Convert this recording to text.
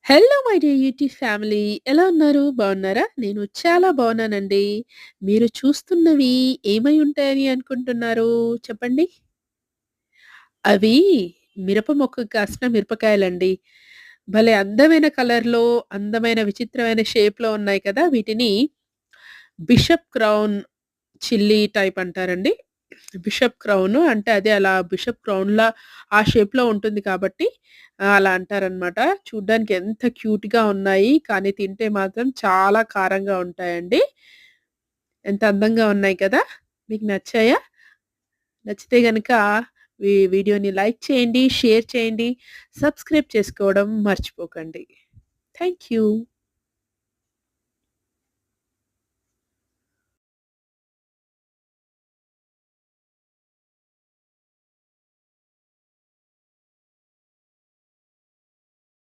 Hello my dear YouTube family. ఎలా ఉన్నారు? బాగున్నారా? నేను చాలా బాగున్నానండి. మీరు చూస్తున్నవి ఏమై ఉంటాయని అనుకుంటున్నారు? చెప్పండి. అవి మిరప మొక్కకు కాసిన మిరపకాయలండి. భలే అందమైన కలర్‌లో, అందమైన విచిత్రమైన షేప్‌లో ఉన్నాయి కదా! వీటిని బిషప్ క్రౌన్ చిల్లీ టైప్ అంటారండి. బిషప్ క్రౌన్ అంటే అదే అలా బిషప్ క్రౌన్‌లా ఆ షేప్‌లో ఉంటుంది కాబట్టి అలా అంటారనమాట. చూడ్డానికి ఎంత క్యూట్‌గా ఉన్నాయి. కానీ తింటే మాత్రం చాలా కారంగా ఉంటాయండి. ఎంత అందంగా ఉన్నాయి కదా! మీకు నచ్చాయా? నచ్చితే గనక వీడియోని లైక్ చేయండి, షేర్ చేయండి, సబ్స్క్రైబ్ చేసుకోవడం మర్చిపోకండి. Thank you.